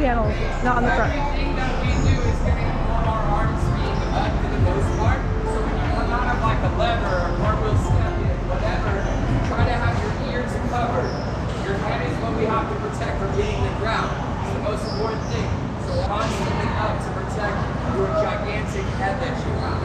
panels, not on the front. Everything that we do is going to involve our arms being up for the most part. So when you come out of like a lever or cartwheel step in, whatever, try to have your ears covered. Your head is what we have to protect from hitting the ground. It's the most important thing. So constantly up to protect your gigantic head that you have.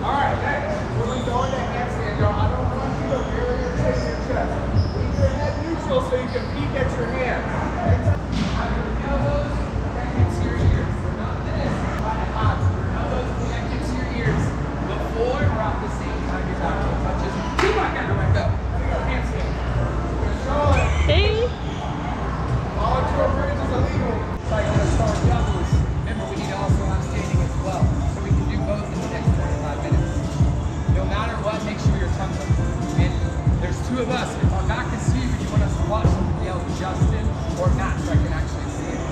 All right, next, we're going to handstand, y'all. I don't want you to really rotate your chest. Keep your head neutral so you can peek at your hands. Have your elbows connected to your ears. Not this, but have your elbows connected to your ears before or at the same time your back heel touches. Keep on everyone, go. Handstand. Control it. Hey. Follow to a bridge is illegal. So I'm going to start doubles. Remember, we need to also have standing as well. So we can do both in the next 45 minutes. No matter what, make sure your tongue's up. And there's two of us. If our back is to you, you want us to watch somebody else, Justin or Matt, so I can actually see it.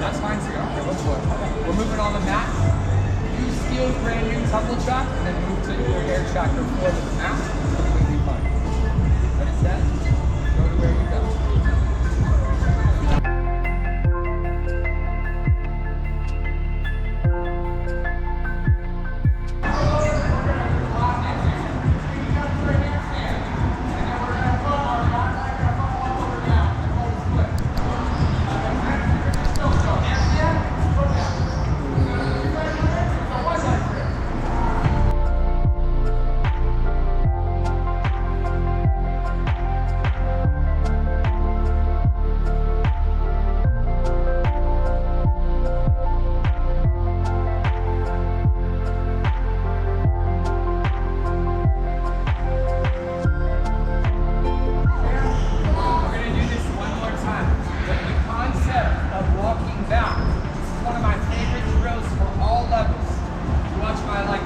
That's fine, so you don't have to look for it. We're moving on the mat. Use Steel's brand new tumble track, and then move to your air tracker for the mat. It's completely fine. Let it set. Go to where you go.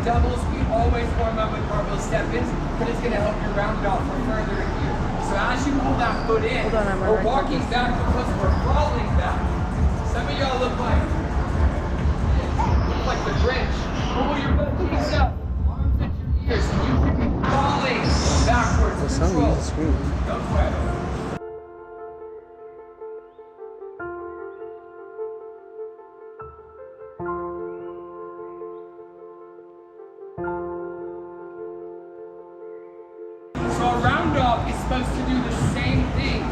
Doubles, we always warm up with cartwheel step-ins, but it's going to help you round it off for further in here. So as you pull that foot in, we're walking back because we're falling back. Some of y'all look like the Grinch. Pull your butt cheeks up, arms at your ears, and you can be falling backwards. Control. Don't sweat. So a round off is supposed to do the same thing.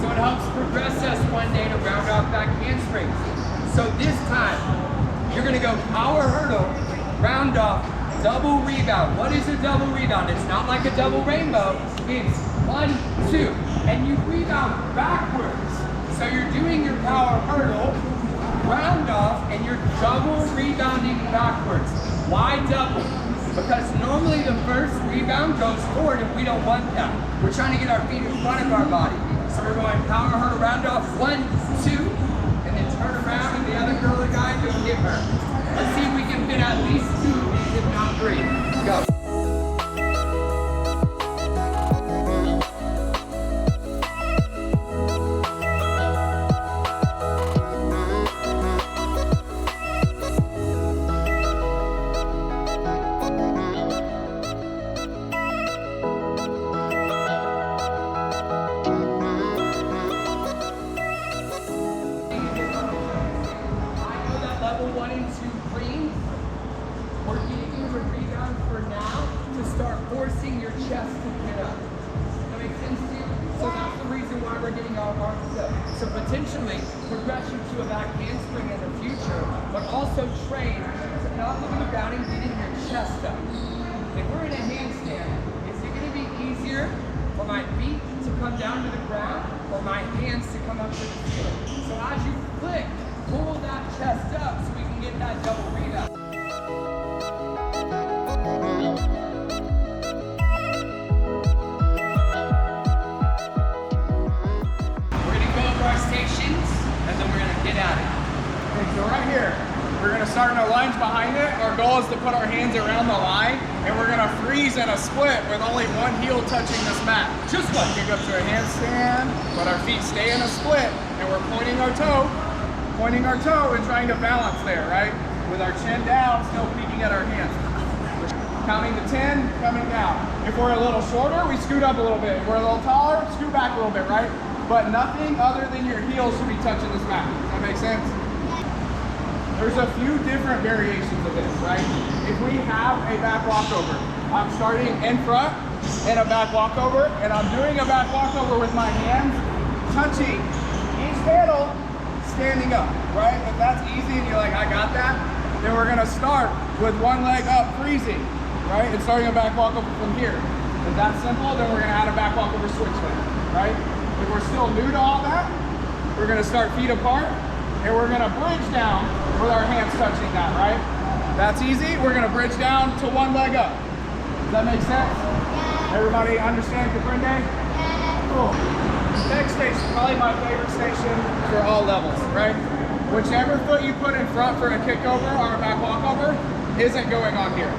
So it helps progress us one day to round off back handsprings. So this time, you're gonna go power hurdle, round off, double rebound. What is a double rebound? It's not like a double rainbow. It's 1, 2, and you rebound backwards. So you're doing your power hurdle, round off, and you're double rebounding backwards. Why double? Because normally the first rebound goes forward and we don't want that. We're trying to get our feet in front of our body. So we're going power hurdle, round off, 1, 2, and then turn around and the other girl or guy go get her. Let's see if we can fit at least 2 of these, if not 3. Go. Level 1 and 2 clean. We're getting you a rebound for now to start forcing your chest to get up. That makes sense to you? So that's the reason why we're getting our arms up. So potentially progression to a back handspring in the future, but also train to not move the ground and getting your chest up. If we're in a handstand, is it going to be easier for my feet to come down to the ground or my hands to come up to the ceiling? So as you flick, pull that chest up so we can get that double rebound. We're going to go over our stations and then we're going to get at it. Okay, so right here, we're going to start in a lunge behind it. Our goal is to put our hands around the line and we're going to freeze in a split with only one heel touching this mat. Just one. Kick up to a handstand, but our feet stay in a split and we're pointing our toe and trying to balance there, right? With our chin down, still peeking at our hands. Counting to 10, coming down. If we're a little shorter, we scoot up a little bit. If we're a little taller, scoot back a little bit, right? but nothing other than your heels should be touching this mat. Does that make sense? There's a few different variations of this, right? If we have a back walkover, I'm starting in front in a back walkover, and I'm doing a back walkover with my hands touching each handle, standing up, right? If that's easy and you're like, I got that, then we're gonna start with one leg up, freezing, right? And starting a back walkover from here. If that's simple, then we're gonna add a back walkover switch leg, right? If we're still new to all that, we're gonna start feet apart, and we're gonna bridge down with our hands touching that, right? That's easy. We're gonna bridge down to one leg up. Does that make sense? Yeah. Everybody understand comprende? Yeah. Cool. Next station, probably my favorite station for all levels, right? Whichever foot you put in front for a kick over or a back walkover isn't going on here.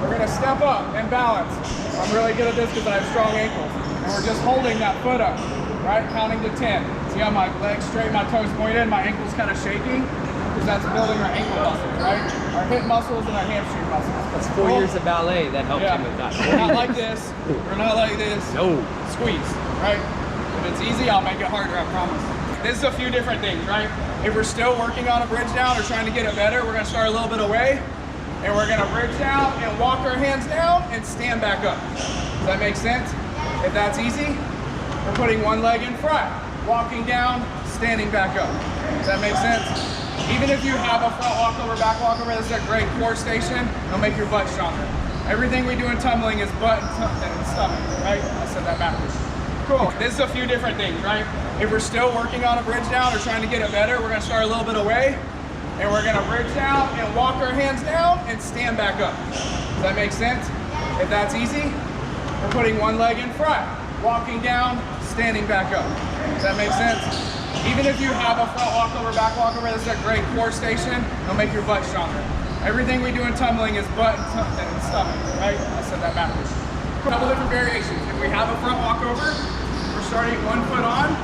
We're gonna step up and balance. I'm really good at this because I have strong ankles. And we're just holding that foot up, right? Counting to 10. See how my legs straight, my toes pointed, my ankle's kind of shaking? Because that's building our ankle muscles, right? Our hip muscles and our hamstring muscles. That's 4 years of ballet that helped you with that. We're not like this. We're not like this. No. Squeeze, right? If it's easy, I'll make it harder, I promise. This is a few different things, right? If we're still working on a bridge down or trying to get it better, we're gonna start a little bit away, and we're gonna bridge down and walk our hands down and stand back up. Does that make sense? If that's easy, we're putting one leg in front, walking down, standing back up. Does that make sense? Even if you have a front walkover, back walkover, this is a great core station. It'll make your butt stronger. Everything we do in tumbling is butt and stomach, right? I said that backwards. Cool. This is a few different things, right? If we're still working on a bridge down or trying to get it better, we're gonna start a little bit away, and we're gonna bridge down and walk our hands down and stand back up. Does that make sense? If that's easy, we're putting one leg in front, walking down, standing back up. Does that make sense? Even if you have a front walkover, back walkover, this is a great core station. It'll make your butt stronger. Everything we do in tumbling is butt and stomach, right? I said that backwards. A couple different variations. If we have a front walkover, we're starting one foot on,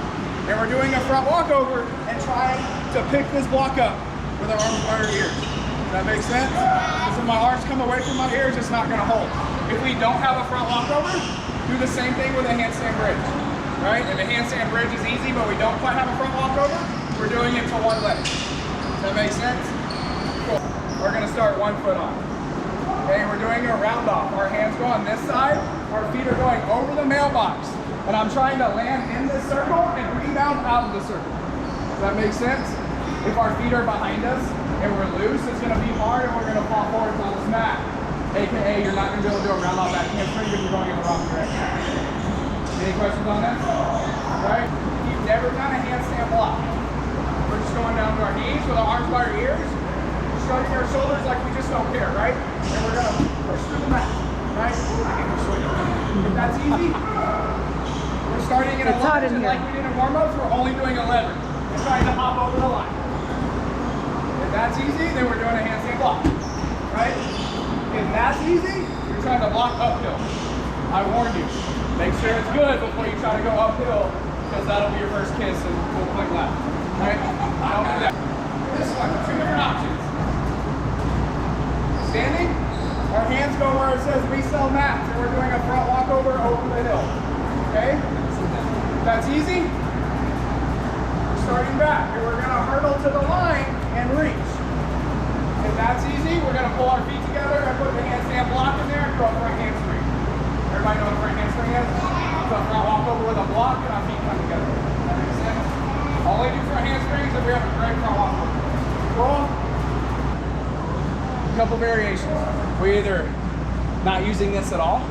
and we're doing a front walkover and trying to pick this block up with our arms by our ears. Does that make sense? Because if my arms come away from my ears, it's not gonna hold. If we don't have a front walkover, do the same thing with a handstand bridge. Right? If a handstand bridge is easy, but we don't quite have a front walkover, we're doing it to one leg. Does that make sense? Cool. We're gonna start one foot on. Okay, we're doing a round off. Our hands go on this side, our feet are going over the mailbox. And I'm trying to land in this circle and rebound out of the circle. Does that make sense? If our feet are behind us and we're loose, it's gonna be hard and we're gonna fall forward on this mat. AKA, you're not gonna be able to do a round off back handspring if you're going in the wrong direction. Any questions on that? Right? If you've never done a handstand block, we're just going down to our knees with our arms by our ears, shrugging our shoulders like we just don't care, right? And we're gonna push through the mat, right? If that's easy, we're starting in a lunge, and like we did in warm-ups, we're only doing a lever. We're trying to hop over the line. If that's easy, then we're doing a handstand block, right? If that's easy, you're trying to block uphill. I warned you. Make sure it's good before you try to go uphill, because that'll be your first kiss and we'll click left. Right? Don't do that. This one, two different options. Standing, our hands go where it says we sell mats, and we're doing a front walkover over the hill. Okay? That's easy. We're starting back, and we're gonna hurdle to the line and reach. If that's easy, we're gonna pull our feet together and put the handstand block in there and throw a front handspring. Everybody know what a front handspring is? So a front walkover with a block and our feet come together. That makes sense? Only do front handsprings if we have a great front walkover. Cool? A couple variations. We're either not using this at all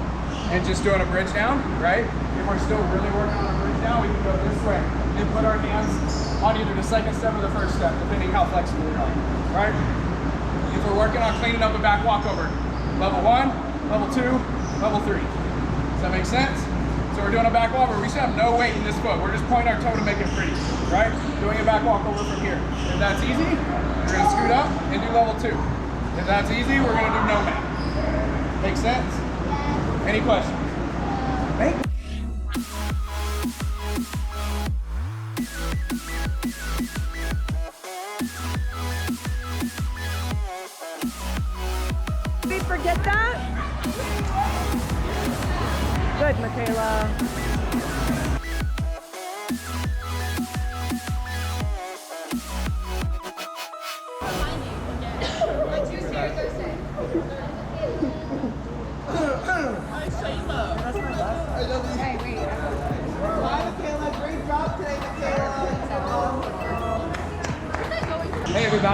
and just doing a bridge down, right? If we're still really working on a bridge down, we can go this way and put our hands on either the second step or the first step, depending how flexible we are, right? If we're working on cleaning up a back walkover, level 1, level 2, level 3. Does that make sense? So we're doing a back walkover. We should have no weight in this foot. We're just pointing our toe to make it pretty, right? Doing a back walkover from here. If that's easy, we're gonna scoot up and do level 2. If that's easy, we're gonna do no mat. Make sense? Any questions? Thank you. Did we forget that? Good, Michaela.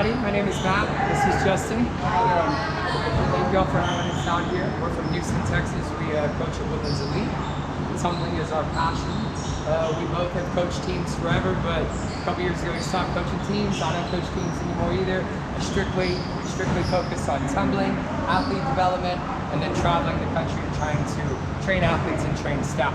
everybody. My name is Matt. This is Justin. Thank you all for having us out here. We're from Houston, Texas. We coach at Woodlands Elite. Tumbling is our passion. We both have coached teams forever, but a couple years ago we stopped coaching teams. I don't coach teams anymore either. I strictly focus on tumbling, athlete development, and then traveling the country and trying to train athletes and train staff.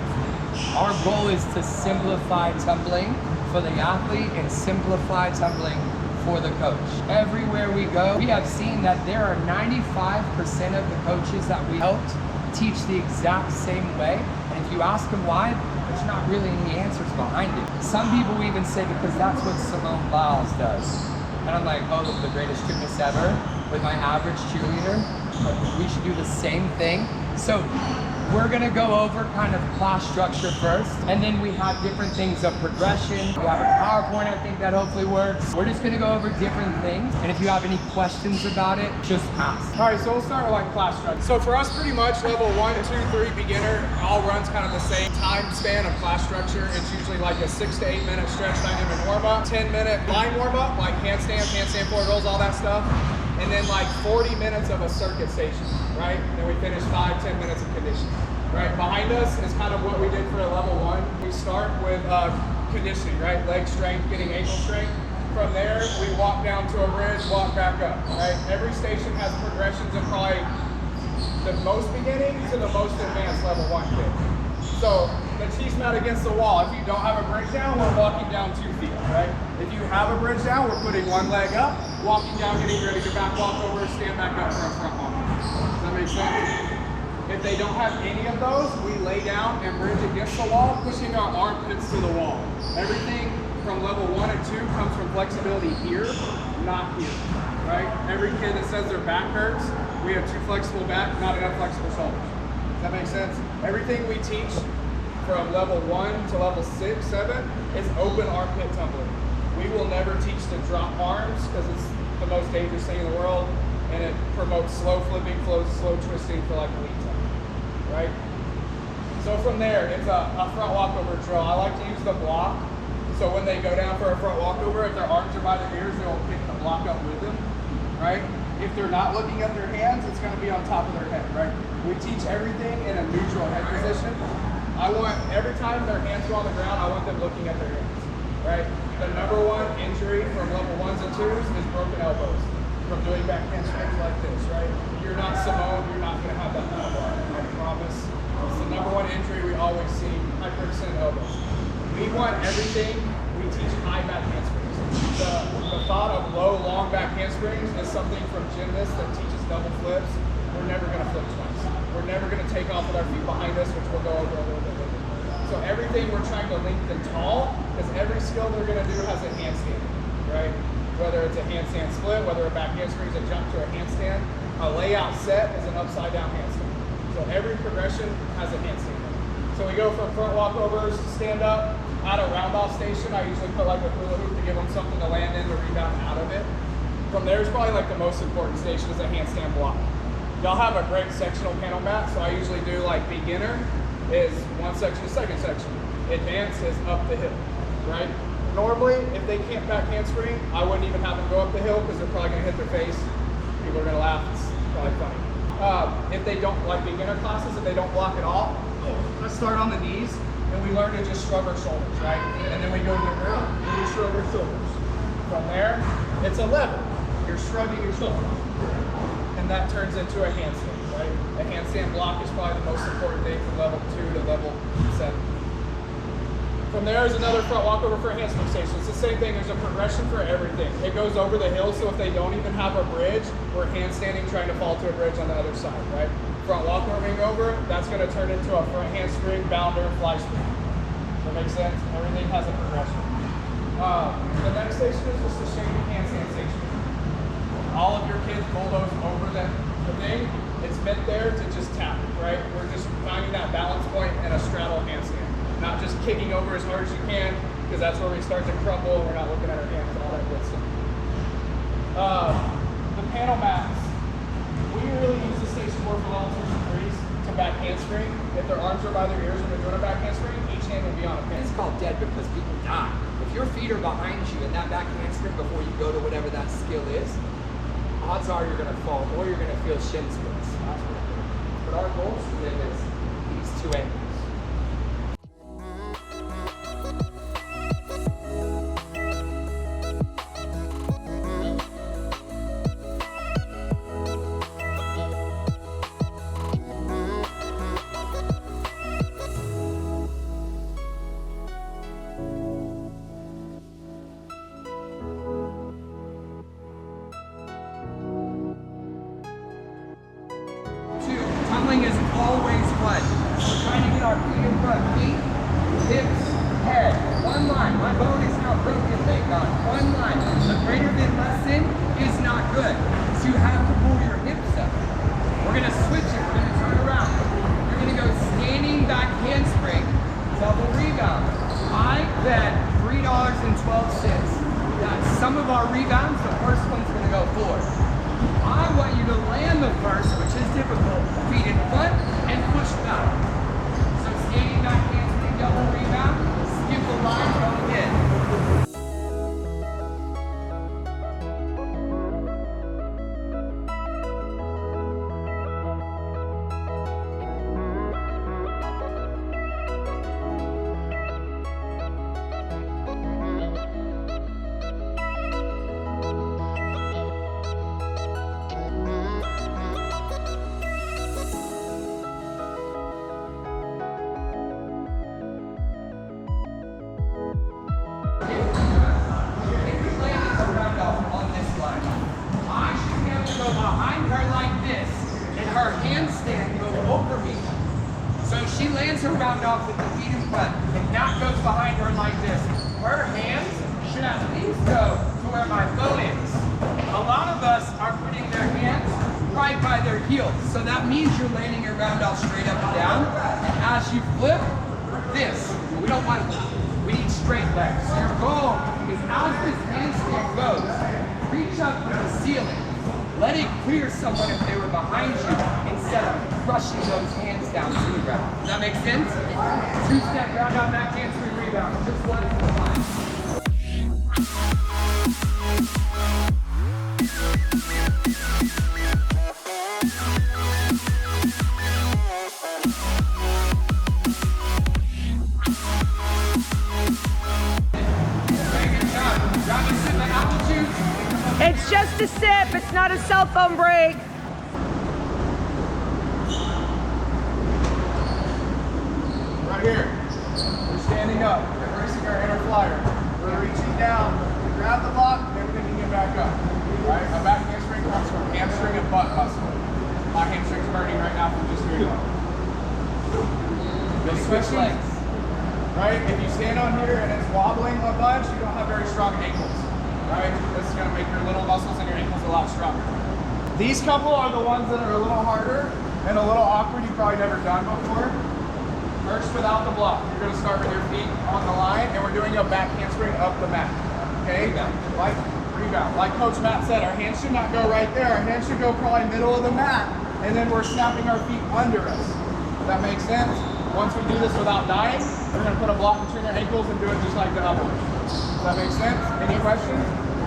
Our goal is to simplify tumbling for the athlete and simplify tumbling for the coach. Everywhere we go, we have seen that there are 95% of the coaches that we helped teach the exact same way. And if you ask them why, there's not really any answers behind it. Some people even say because that's what Simone Biles does. And I'm like, oh, the greatest gymnast ever with my average cheerleader. We should do the same thing. So we're gonna go over kind of class structure first, and then we have different things of progression. We have a PowerPoint, I think that hopefully works. We're just gonna go over different things, and if you have any questions about it, just ask. All right, so we'll start with like class structure. So for us, pretty much level 1, 2, 3 beginner all runs kind of the same time span of class structure. It's usually like a 6 to 8 minute stretch dynamic warm up, 10-minute line warm up, like handstand forward rolls, all that stuff. And then like 40 minutes of a circuit station, right? Then we finish 5-10 minutes of conditioning, right? Behind us is kind of what we did for a level 1. We start with conditioning, right? Leg strength, getting ankle strength. From there, we walk down to a bridge, walk back up, right? Every station has progressions of probably the most beginning to the most advanced level 1 kid. So the cheese mat against the wall. If you don't have a bridge down, we're walking down 2 feet, right? If you have a bridge down, we're putting one leg up, walking down, getting ready to back walk over, stand back up for a front walk. Does that make sense? If they don't have any of those, we lay down and bridge against the wall, pushing our armpits to the wall. Everything from level 1 and 2 comes from flexibility here, not here, right? Every kid that says their back hurts, we have too flexible back, not enough flexible shoulders. Does that make sense? Everything we teach from level 1 to level 6, 7 is open armpit tumbling. We will never teach to drop arms because it's the most dangerous thing in the world, and it promotes slow flipping, slow twisting for like a lead time, right? So from there, it's a front walkover drill. I like to use the block. So when they go down for a front walkover, if their arms are by their ears, they'll pick the block up with them, right? If they're not looking at their hands, it's going to be on top of their head, right? We teach everything in a neutral head position. I want, every time their hands go on the ground, I want them looking at their hands, right? The number 1 injury from level 1s and 2s is broken elbows from doing back handsprings like this, right? You're not Simone, you're not going to have that number, I promise. It's the number 1 injury we always see, hyperextended elbows. We want everything, we teach high back handsprings. The thought of low, long back handsprings is something from gymnasts that teaches double flips. We're never going to flip twice. We're never going to take off with our feet behind us, which we'll go over a little bit later. So everything we're trying to lengthen tall, because every skill they're going to do has a handstand, right? Whether it's a handstand split, whether a back handspring is a jump to a handstand, a layout set is an upside down handstand. So every progression has a handstand. So we go from front walkovers to stand up. At a round off station, I usually put like a hula hoop to give them something to land in to rebound out of it. From there is probably like the most important station is a handstand block. Y'all have a great sectional panel mat, so I usually do like beginner is one section to second section. Advanced is up the hill, right? Normally, if they can't back handspring, I wouldn't even have them go up the hill because they're probably gonna hit their face. People are gonna laugh, it's probably funny. If they don't, like beginner classes, if they don't block at all, let's start on the knees and we learn to just shrug our shoulders, right? And then we go to the ground and we shrug our shoulders. From there, it's a level. You're shrugging your shoulders. And that turns into a handstand, right? A handstand block is probably the most important thing from level 2 to level 7. From there is another front walkover for a handspring station. It's the same thing, there's a progression for everything. It goes over the hill, so if they don't even have a bridge, we're handstanding trying to fall to a bridge on the other side, right? Front walkovering over, that's gonna turn into a front handspring, bounder, fly spring. Does that make sense? Everything has a progression. The next station is just a shaving handstand station. All of your kids bulldoze over the thing. It's meant there to just tap, right? We're just finding that balance point and a straddle handstand. Not just kicking over as hard as you can, because that's where we start to crumble. We're not looking at our hands and all that good stuff. The panel mats. We really use the station board for level 2s and 3s to back handspring. If their arms are by their ears when they're doing a back handspring, each hand will be on a pin. It's called dead because people die. If your feet are behind you in that back handspring before you go to whatever that skill is, odds are you're going to fall or you're going to feel shin splints. But our goal is to mimic these two angles. Tumbling is always one. We're trying to get our feet in front, feet, hips, head. One line. My bone is now broken, thank God. One line. The greater than less than is not good. So you have to pull your hips up. We're going to switch it. We're going to turn around. You're going to go standing back handspring, double rebound. I bet $3.12 that some of our rebounds, the first one's going to go forward. I want you to land the first, which is difficult, feet in front and push back. So skating back, handspring, double rebound, skip the line, go again. Her handstand go over me. So she lands her round off with the feet in front and that goes behind her like this. Her hands should at least go to where my phone is. A lot of us are putting their hands right by their heels. So that means you're landing your round off straight up and down. As you flip, this. We don't want that. We need straight legs. So your goal is as this handstand goes, reach up to the ceiling. Let it clear someone if they were behind you instead of crushing those hands down to the ground. Does that make sense? Two-step round out back handspring rebound. Just one at a time. Very good job. Grab a sip of apple juice. It's just a sip, it's not a cell phone break. Right here, we're standing up, embracing our inner flyer. We're reaching down to grab the block, then we're picking it back up. Right? A back handspring comes from hamstring and butt muscle. My hamstring's burning right now from just doing that. Go switch legs. Right? If you stand on here and it's wobbling a bunch, you don't have very strong ankles. Right? This is going to make your little muscles and your ankles a lot stronger. These couple are the ones that are a little harder and a little awkward you've probably never done before. First, without the block, you're going to start with your feet on the line and we're doing a back handspring up the mat. Okay? Rebound. Like Coach Matt said, our hands should not go right there. Our hands should go probably middle of the mat and then we're snapping our feet under us. Does that make sense? Once we do this without dying, we're going to put a block between our ankles and do it just like the other one. Does that make sense? Any questions?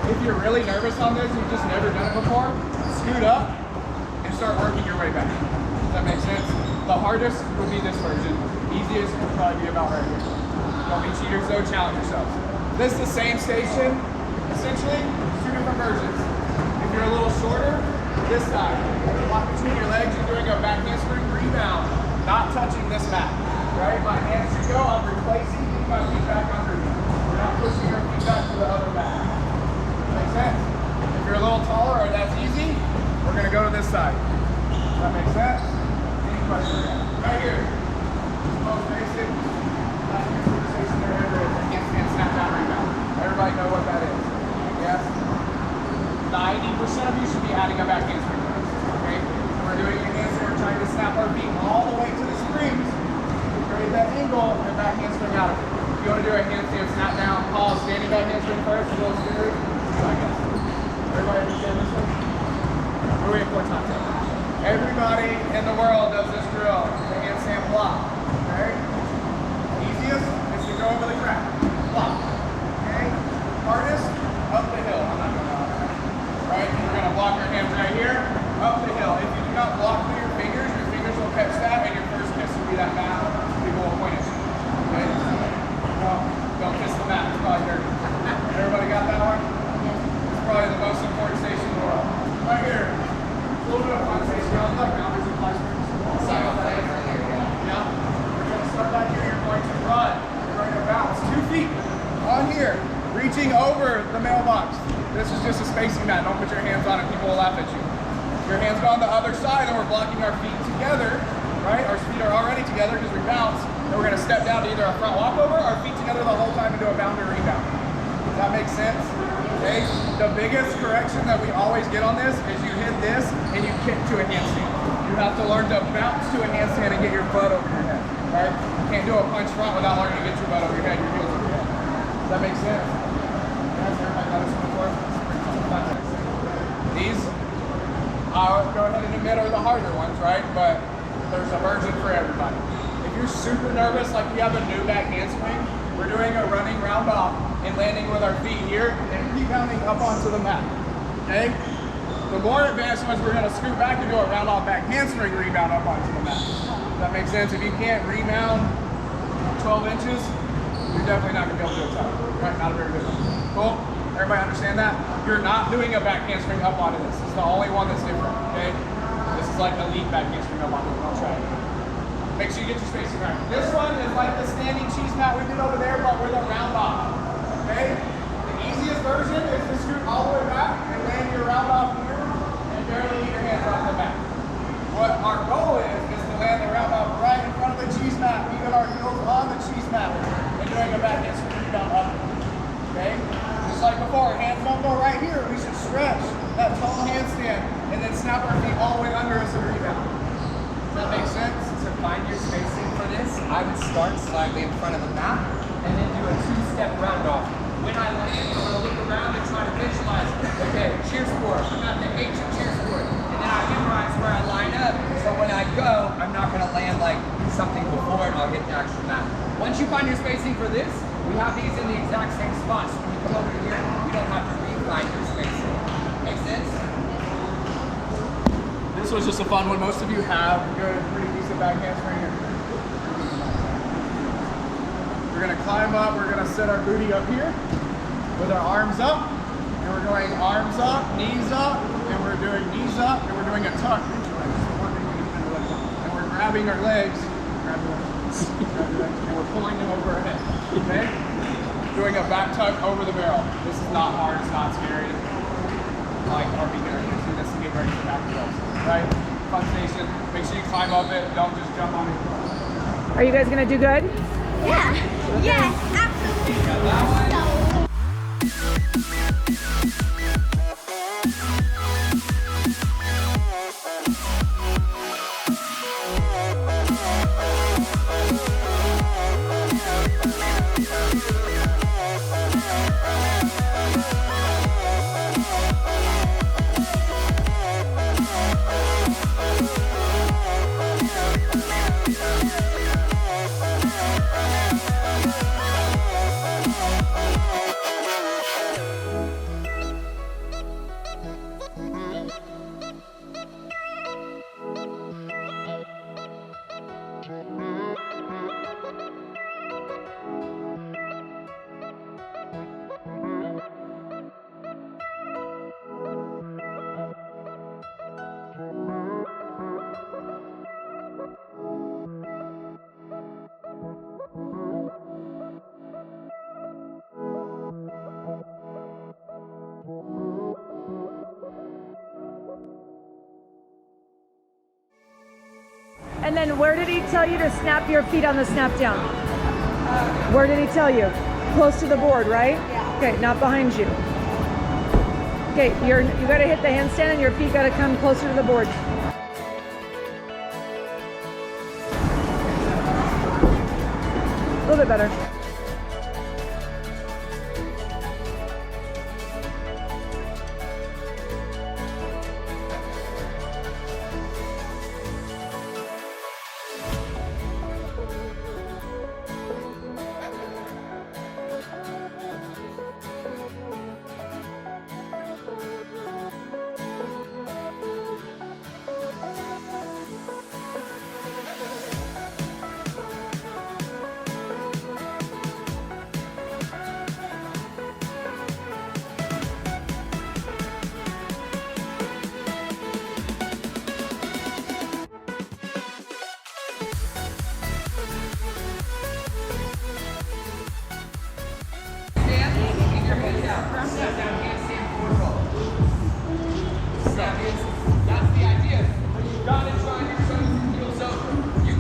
If you're really nervous on this, you've just never done it before, scoot up and start working your way back. Does that make sense? The hardest would be this version. Easiest would probably be about right here. Don't be cheaters though, challenge yourselves. This is the same station, essentially, two different versions. If you're a little shorter, this side. Block between your legs, you're doing a back handspring rebound, not touching this mat. Right? My hands should go, I'm replacing, keep my feet back under me. We're not pushing your feet back to the other mat. Make sense? If you're a little taller or that's easy, we're going to go to this side. Does that make sense? Any questions? Right here. Most basic. Last station there ever is a handstand snap down rebound. Everybody know what that is? Yes? 90% of you should be adding a back handspring. Okay? We're doing a handstand. We're trying to snap our feet all the way to the springs. Create that angle and back handspring out of it. If you want to do a handstand snap down, pause, standing back handspring first, a little scary. I guess. Everybody understand this one? We're waiting for time. Everybody in the world does this drill. The handstand block. Okay? reaching over the mailbox. This is just a spacing mat. Don't put your hands on it. People will laugh at you. Your hands go on the other side and we're blocking our feet together, right? Our feet are already together because we bounce. And we're gonna step down to either a front walkover or our feet together the whole time and do a boundary rebound. Does that make sense? Okay. The biggest correction that we always get on this is you hit this and you kick to a handstand. You have to learn to bounce to a handstand and get your butt over your head, right? You can't do a punch front without learning to get your butt over your head, your heels over your head. Does that make sense? Yes, everybody got this one before? These, I'll go ahead and admit, are the harder ones, right? But there's a version for everybody. If you're super nervous, like we have a new back handspring, we're doing a running round off and landing with our feet here and rebounding up onto the mat, okay? The more advanced ones, we're gonna scoot back and do a round off back handspring rebound up onto the mat. Does that make sense? If you can't rebound 12 inches, you're definitely not gonna be able to do a tuck, right? Not a very good one. Cool? Everybody understand that? You're not doing a back handspring up onto this. It's the only one that's different, okay? This is like elite back handspring up onto it. Don't try it. Make sure you get your spacing right. This one is like the standing cheese mat we did over there, but with a round off, okay? The easiest version is to scoot all the way back and land your round off here and barely get your hands off the mat. What our goal is to land the round off right in front of the cheese mat, even our heels on the cheese mat, and doing a back handspring rebound up, okay? Just like before, hands don't go right here. We should stretch that tall handstand and then snap our feet all the way under us and rebound. Does that make sense? To find your spacing for this, I would start slightly in front of the mat and then do a two-step round off. When I land, I'm gonna look around and try to visualize, okay, cheer score, I'm at the H of cheer score, and then I memorize where I line up, so when I go, I'm not gonna land like something before and I'll hit the actual mat. Once you find your spacing for this, we have these in the exact same spots. When you come over here, you don't have to refine your spacing. Make sense? This was just a fun one. Most of you have good, pretty decent back handspring. We're gonna climb up, we're gonna set our booty up here with our arms up, and we're going arms up, and we're doing knees up, and we're doing a tuck. And we're grabbing our legs, and we're pulling them over our head, okay? Doing a back tuck over the barrel. This is not hard, it's not scary. Like our beginners do this to get ready for back throws, right? Fun station. Make sure you climb up it, don't just jump on it. Are you guys gonna do good? Yeah. Yes, absolutely. And then where did he tell you to snap your feet on the snap down? Where did he tell you? Close to the board, right? Yeah. Okay, not behind you. Okay, you gotta hit the handstand and your feet gotta come closer to the board. A little bit better.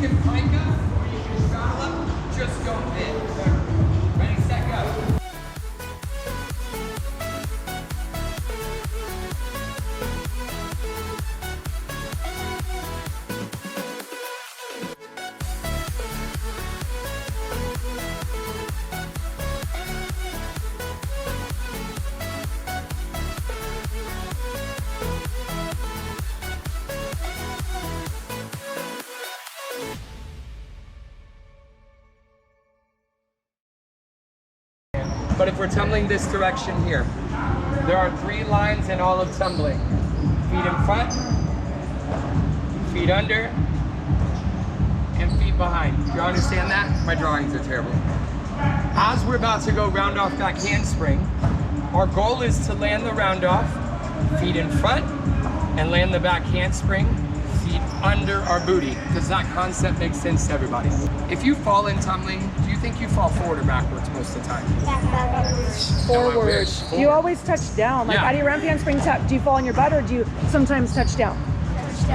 can plank up or you can straddle up, just don't bend. Ready, set, go. But if we're tumbling this direction here, there are 3 lines in all of tumbling. Feet in front, feet under, and feet behind. Do you understand that? My drawings are terrible. As we're about to go round off back handspring, our goal is to land the round off, feet in front, and land the back handspring, feet under our booty. Does that concept make sense to everybody? If you fall in tumbling, do you think you fall forward or backwards most of the time? Forward. Do you always touch down? Like Yeah. how do you ramp handspring tuck? Do you fall on your butt or do you sometimes touch down?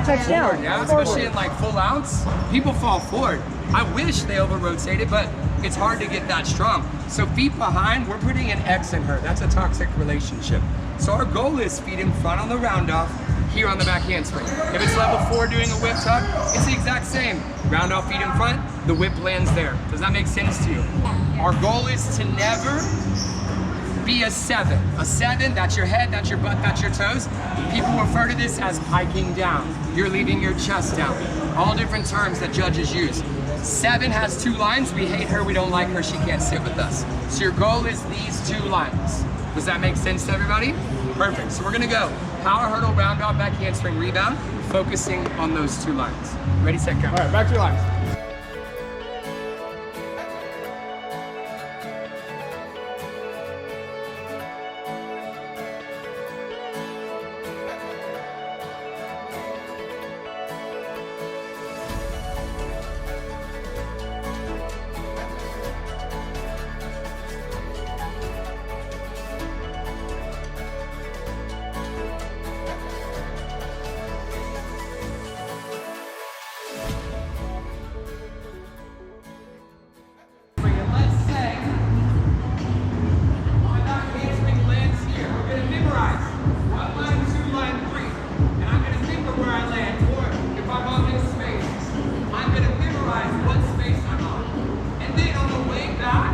Touch down. Forward, yeah, Forward. especially in like full ounce, people fall forward. I wish they over rotated, but it's hard to get that strong. So feet behind, we're putting an X in her. That's a toxic relationship. So our goal is feet in front on the round off, here on the back handspring. If it's level 4 doing a whip tuck, it's the exact same. Round off feet in front, the whip lands there. Does that make sense to you? Our goal is to never be a 7. A 7, that's your head, that's your butt, that's your toes. People refer to this as hiking down. You're leaving your chest down. All different terms that judges use. 7 has 2 lines. We hate her, we don't like her, she can't sit with us. So your goal is these 2 lines. Does that make sense to everybody? Perfect. So we're gonna go power hurdle, round off, back handspring, rebound, focusing on those 2 lines. Ready, set, go. All right, back to your lines. Let's say my back handspring lands here. We're going to memorize 1 line, 2 line, 3. And I'm going to think of where I land. Or if I'm on this space, I'm going to memorize what space I'm on. And then on the way back,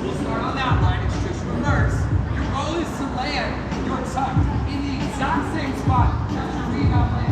we'll start on that line. It's just reverse. Your goal is to land your tuck in the exact same spot as your rebound lands.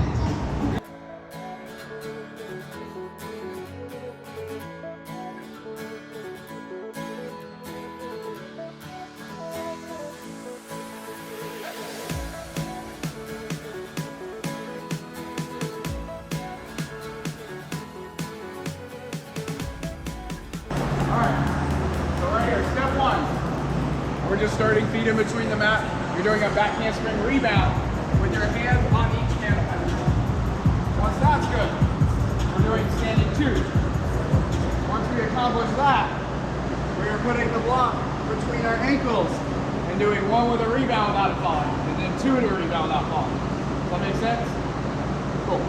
So right here, step 1. We're just starting feet in between the mat. You're doing a back handspring rebound with your hands on each hand. Once that's good, we're doing standing 2. Once we accomplish that, we are putting the block between our ankles and doing 1 with a rebound without falling, and then 2 with a rebound without falling. Does that make sense? Cool.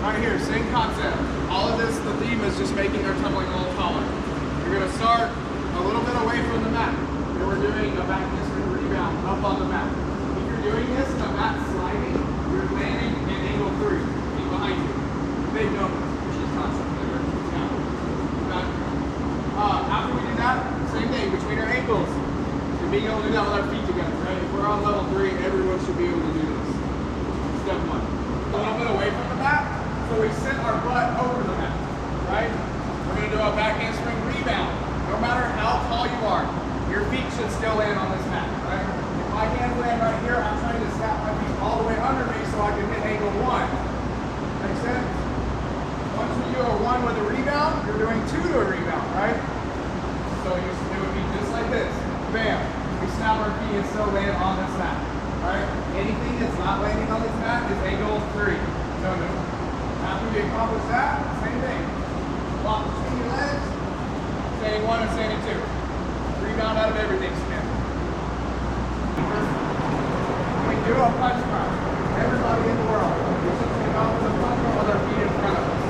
Right here, same concept. All of this, the theme is just making our tumbling a little taller. You're going to start a little bit away from the mat. And we're doing a back handspring rebound up on the mat. If you're doing this, the mat's sliding, you're landing in angle 3, feet behind you. Big number, which is concept there. Okay. After we do that, same thing, between our ankles. You're being able to do that with our feet together, right? If we're on level 3, everyone should be able to do this. Step 1. A little bit away from the mat. So we sit our butt over the mat, right? We're going to do a back handspring rebound. No matter how tall you are, your feet should still land on this mat, right? If my hands land right here, I'm trying to snap my feet all the way under me so I can hit angle 1. Make sense? Once we do a 1 with a rebound, you're doing 2 to a rebound, right? So it would be just like this. Bam. We snap our feet and still land on this mat, right? Anything that's not landing on this mat is angle 3. No. After we accomplish that, same thing. Block between your legs, standing 1 and standing 2. Rebound out of everything, spin. We do a punch round. Everybody in the world, we should take off with a punch round with our feet in front of us.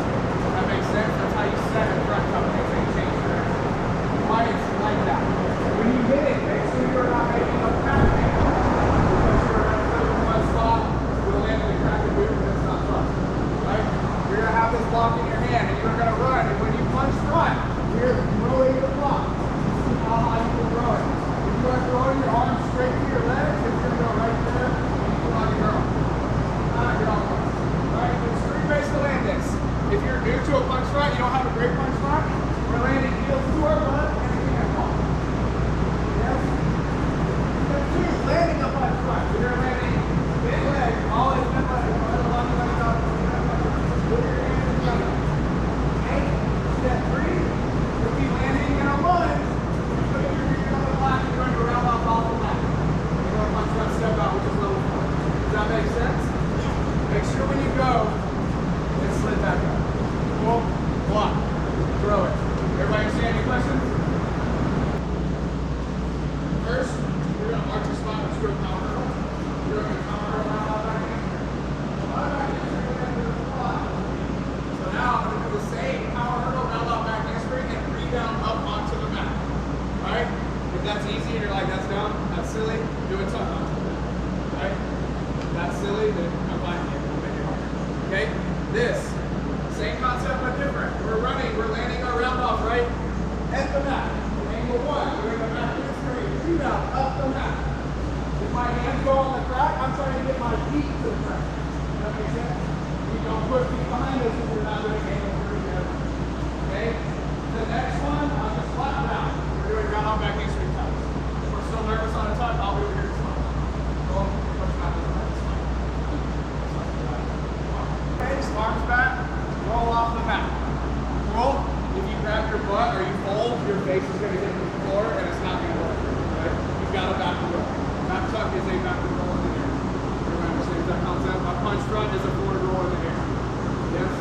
we're gonna run. And when you punch front, you're throwing the block. How high you can throw it. If you are throwing your arms straight to your legs, it's gonna go right there. And you pull out your arm. Get off. Alright, it's three ways to land this. If you're new to a punch front, you don't have a great punch front, we're landing heels to our butt and a cannonball. Yes? Step two, landing a punch front. You're landing mid leg, always mid leg. Along the leg up. Put your hands in front of you. Okay? Step three, you'll be landing in a lunge. You put your feet on the block and you're going to round off the left. You're going to punch front step out, which is level 4. Does that make sense? Make sure when you go, it's slid back up. Pull, block, throw it. Everybody understand any questions? First, we're going to mark the spot and screw a power hurdle. You're going to power hurdle out back in. So now I'm going to do the same power hurdle, round out back handspring, and rebound up onto the mat. Alright? If that's easy and you're like, that's dumb, that's silly, do it sometimes. Alright? If that's silly, then I'm fine with you. Okay, this, same concept but different. We're running, we're landing our round off right at the mat. Angle 1, we're in the back handspring, rebound up the mat. If my hands go on the crack, I'm trying to get my feet to the crack. Does that make sense? You don't put feet behind us if we're not doing angle 3 together. Okay, the next one, I'm just flat down. We're doing round off back handspring touch. If we're still nervous on a touch, I'll be over here to slide. Boom, touch back this way. Arms back, roll off the mat. Roll. If you grab your butt or you fold, your face is going to hit the floor and it's not going to work. Right? You've got a backward roll. Back tuck is a backward roll in the air. Everybody understands that concept? A punch front is a forward roll in the air. Yes?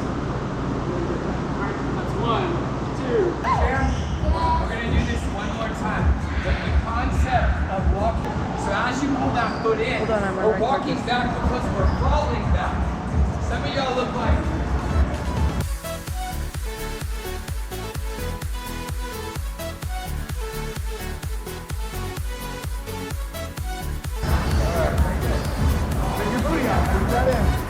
Alright, that's 1, 2, stand. We're going to do this one more time. The concept of walking. So as you pull that foot in, we're walking back because we're falling back. Some of y'all look like Take your booty out, put that in.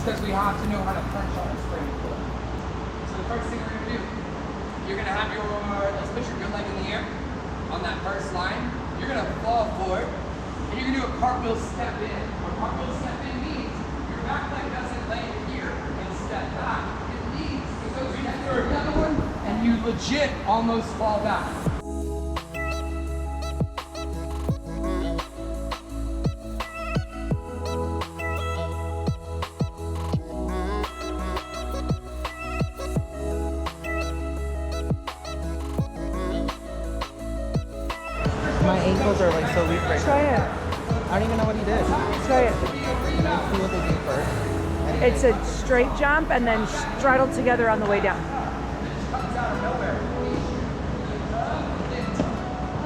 because we have to know how to punch on a spring. So the first thing we're going to do, you're going to have your, let's put your good leg in the air on that first line. You're going to fall forward, and you're going to do a cartwheel step in. What cartwheel step in means, your back leg doesn't lay here and step back. It means it goes through the other one, and you legit almost fall back. My ankles are like so weak right now. Try it. I don't even know what he did. Try it. Let's see what they do first. It's a straight jump and then straddle together on the way down.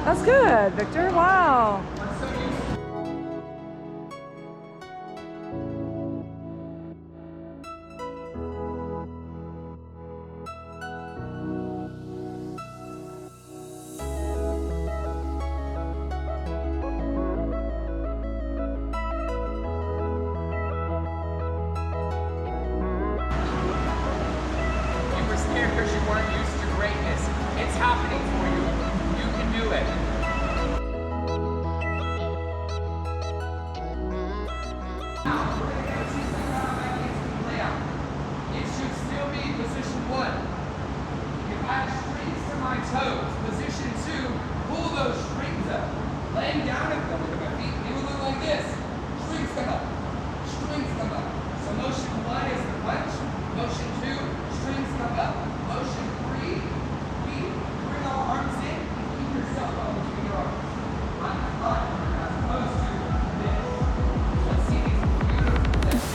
That's good, Victor. Wow. Because you weren't used to greatness. It's happening for you. You can do it. Now, it should still be position 1. If I have strings to my toes, position 2, pull those strings up. Laying down and going to my feet, it will look like this. Strings come up. Strings come up. So motion 1 is the punch. Motion 2, strings come up. Motion 3, we bring our arms in and keep yourself on between your arms. On the front, as opposed to this. Let's see these beautiful legs.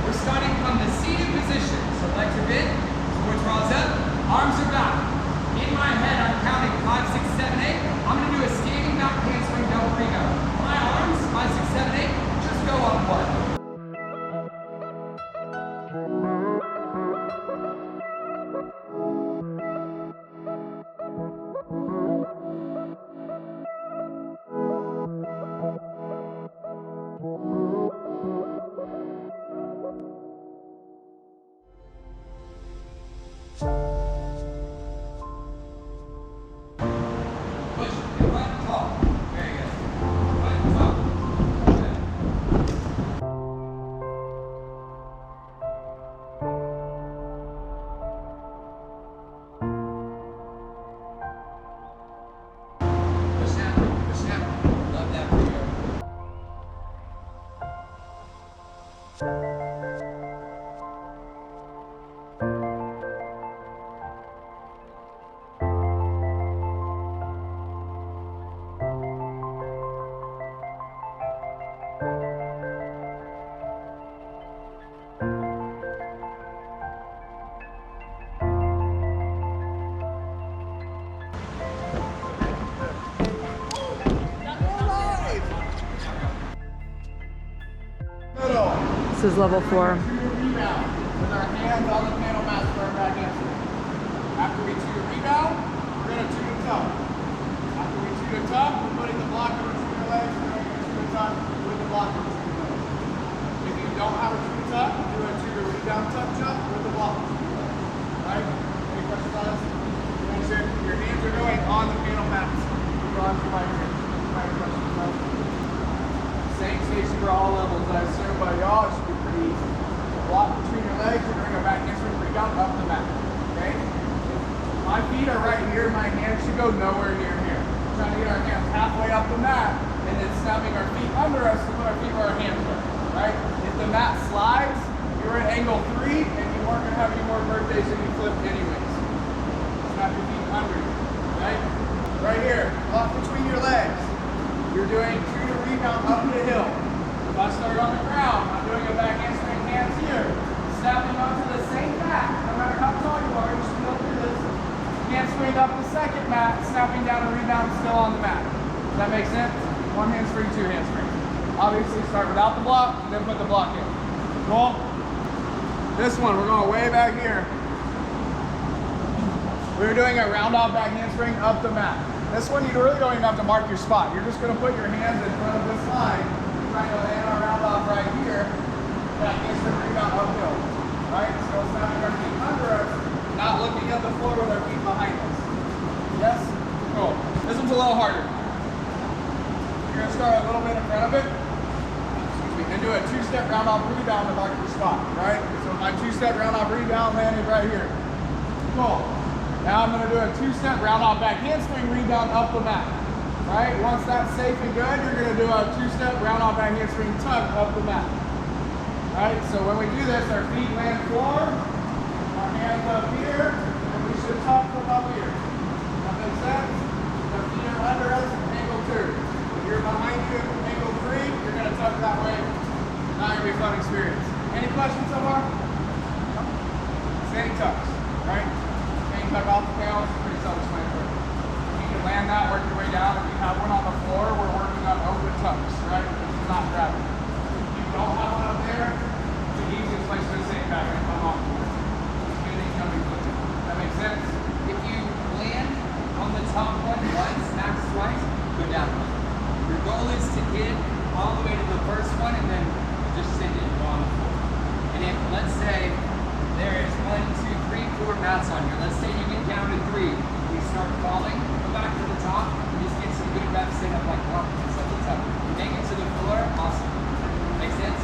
We're starting from the seated position. So legs are bent, square draws up, arms are back. In my head, I'm counting 5, 6, 7, 8. I'm going to do a standing back handspring double rebound. My arms, 5, 6, 7, 8, just go on 1. Push and right top. Very good. Right top. Good. Push down. Push down. Love that for you. Middle. This is level 4. Rebound with our hands on the panel mat for our back answer. After we two to rebound, we're going to two to tuck. After we two to tuck, we're putting the blocker between your legs. We're going to two to tuck with the blocker between your legs. If you don't have a two to tuck, do a two to rebound tuck jump with the blocker between your legs. Right? Any questions on this? Make sure your hands are going on the panel mats. Your arms are by your hands. Any questions on this? Same station for all levels, I assume, but y'all, it should be pretty easy. Block between your legs, you're going to go back handspring rebound up the mat. Okay? My feet are right here, my hands should go nowhere near here. We're trying to get our hands halfway up the mat and then snapping our feet under us to put our feet where our hands are. Right? If the mat slides, you're at angle 3 and you aren't going to have any more birthdays than you flipped anyways. Snap your feet under you. Right? Right here, block between your legs. You're doing two to rebound up the hill. If I start on the ground, I'm doing a back handspring hands here. Snapping onto the same mat. No matter how tall you are, you should be able to do this. Handspring up the same. mat, snapping down a rebound, still on the mat. Does that make sense? One handspring, two handsprings. Obviously start without the block, then put the block in. Cool? This one, we're going way back here. We were doing a round off back handspring up the mat. This one, you really don't even have to mark your spot. You're just gonna put your hands in front of this line, trying to land our round off right here. Back handspring rebound uphill, right? So snapping our feet under us, not looking at the floor with our feet behind us. Yes? Cool. This one's a little harder. You're gonna start a little bit in front of it. Excuse me. And do a two-step round off rebound to mark your spot, right? So my two-step round off rebound landed right here. Cool. Now I'm gonna do a two-step round off back handspring rebound up the mat, right? Once that's safe and good, you're gonna do a two-step round off back handspring tug up the mat, right? So when we do this, our feet land floor, our hands up here, and we should tuck from up here. That makes sense? The feet are under us, angle 2. If you're behind you, angle 3, you're gonna tuck that way. Not gonna be a fun experience. Any questions so far? Standing tucks, right? Tuck off the tail, it's pretty self-explanatory. You can land that, work your way down. If you have one on the floor, we're working on open tucks, right? This is not gravity. If you don't have one up there, it's the easiest place to sit back and come off. Anything's gonna be flipped. That makes sense? If you land on the top one once, max twice, go down one. Your goal is to get all the way to the first one and then just send it on the floor. And if, let's say, there is 1, 2, 3, 4 mats on here. Let's say you get down to 3. You start falling, go back to the top, and just get some good reps in of like confidence at the top. You make it to the floor, awesome. Make sense?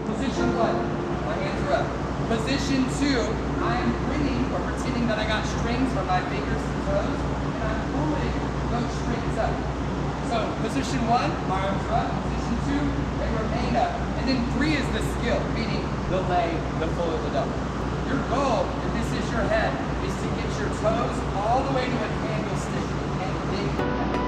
Position 1, my hands are up. Position 2, I'm bringing or pretending that I got strings from my fingers and toes, and I'm pulling those strings up. So position 1, my arms are up. Position 2, they remain up. And then 3 is the skill, meaning the lay, the full, or the double. Your goal, if this is your head, is to get your toes all the way to an angle stick and then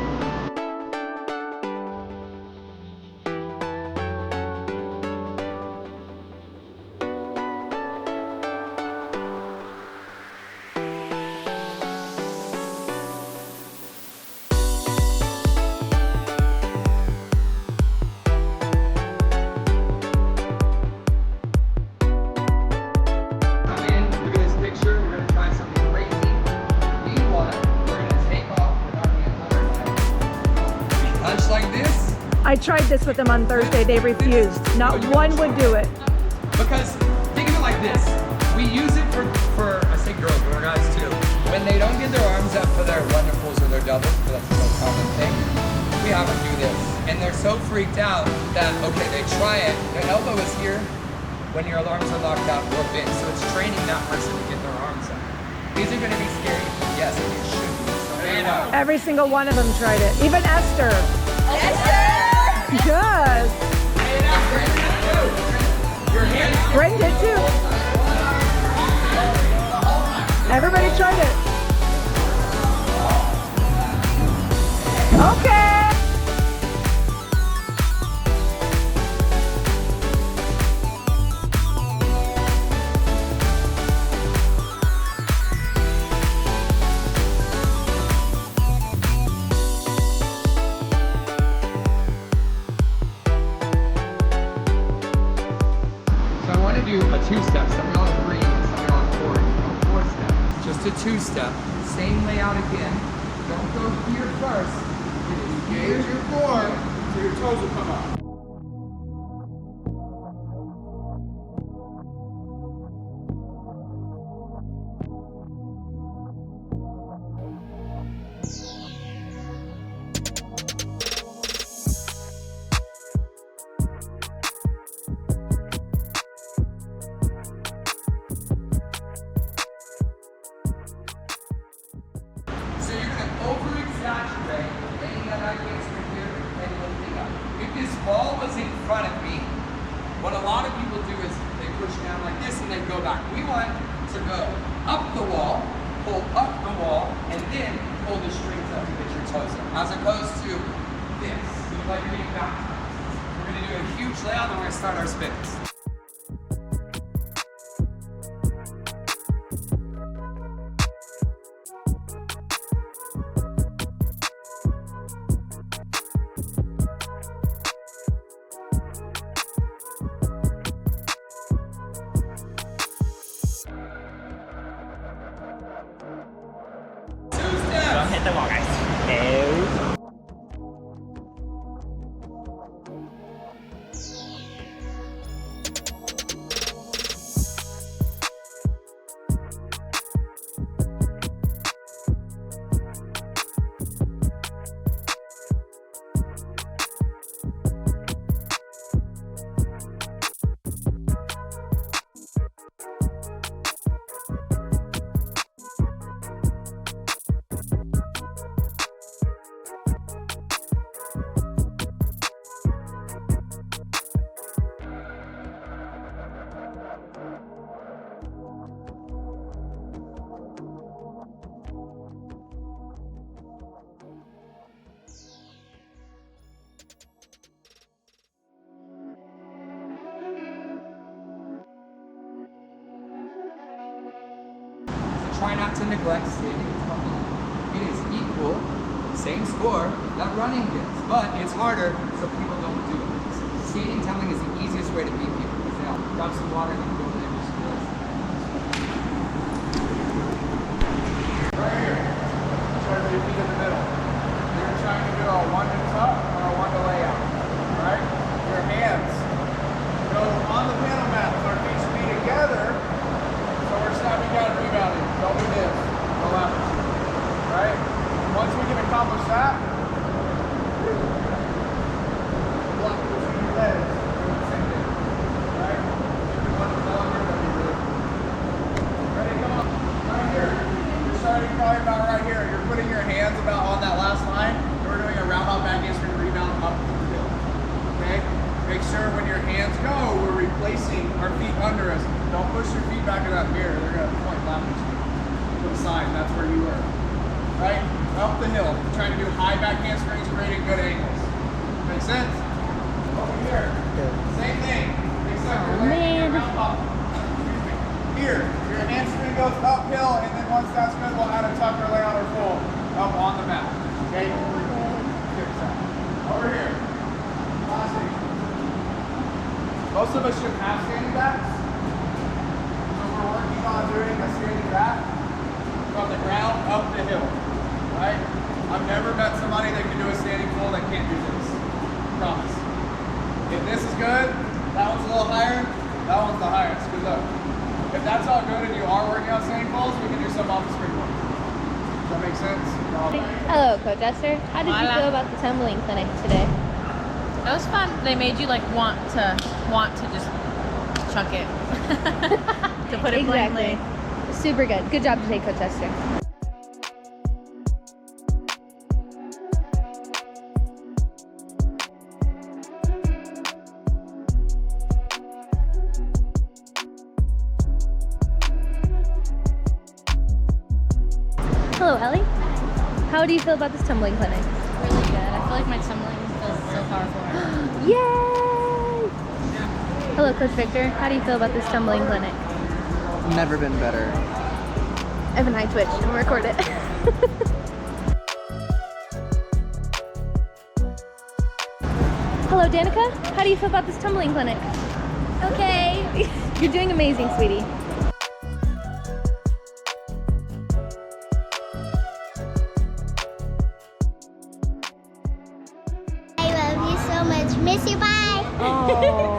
I tried this with them on Thursday. They refused. Not one would do it. Because think of it like this. We use it for I say girls, but our guys too. When they don't get their arms up for their wonderfuls or their doubles, because that's the most common thing, we have them do this. And they're so freaked out that, okay, they try it. Their elbow is here when your arms are locked out or bent. So it's training that person to get their arms up. Is it going to be scary? Yes, it should be. Every single one of them tried it. Even Esther. Esther! Good. Brent did too. Everybody tried it. Okay. 2-step, something on 3, something on 4, 4-step. Just a 2-step. Same layout again. Don't go here first. Engage your core so your toes will come up. So you're going to over-exaggerate laying that right hamstring here and lifting up. If this ball was in front of me, what a lot of people do is they push down like this and then go back. We want to go up the wall, pull up the wall, and then pull the strings up to get your toes up. As opposed to this, like you're getting back. We're going to do a huge layout and we're going to start our spins. Don't hit the wall, guys. No. Try not to neglect standing and tumbling. It is equal, same score, that running is, but it's harder so people don't do it. Standing and tumbling is the easiest way to beat people because they'll grab some water and go over there and just do it. Right here. Start with your feet in the middle. You're trying to do a 1 to tuck or a 1 to lay out. Right? Your hands go on the panel mat with our feet should be together. So we're snapping down and rebounding. Don't do this. Go left. Right? Once we can accomplish that, block between your legs. Do the same thing. Right? If you want to go under, that'd be really cool. Ready? Come on. Right here. You're starting probably about right here. You're putting your hands about on that last line. And we're doing a round off back handspring rebound up to the hill. Okay? Make sure when your hands go, we're replacing our feet under us. Don't push your feet back in that mirror. They're going to point left at you. Put a sign. That's where you are. Right? Up the hill. Trying to do high back handsprings, creating good angles. Make sense? Over here. Same thing. Except you're landing your round up. Here. Your hamstring goes uphill, and then once that's good, we'll add a tuck or lay out or full up on the mat. Okay? Over here. Last thing. Most of us should have standing backs. So we're working on doing a standing back from the ground up the hill. Right? I've never met somebody that can do a standing full that can't do this. Promise. If this is good, that one's a little higher, that one's the highest. Good luck. If that's all good and you are working on standing fulls, we can do some off the springboard. Does that make sense? Hello, Coach Esther. How did you Hola. feel about the tumbling clinic today? That was fun. They made you like want to just chuck it. To put it Exactly. plainly. Super good. Good job today, Coach Esther. Hello, Ellie. How do you feel about this tumbling clinic? Really good. I feel like my tumbling feels so powerful. Yay! Hello, Coach Victor. How do you feel about this tumbling clinic? Never been better. Evan and I twitched and record it. Hello, Danica. How do you feel about this tumbling clinic? Okay. You're doing amazing, sweetie. I love you so much. Miss you. Bye. Oh.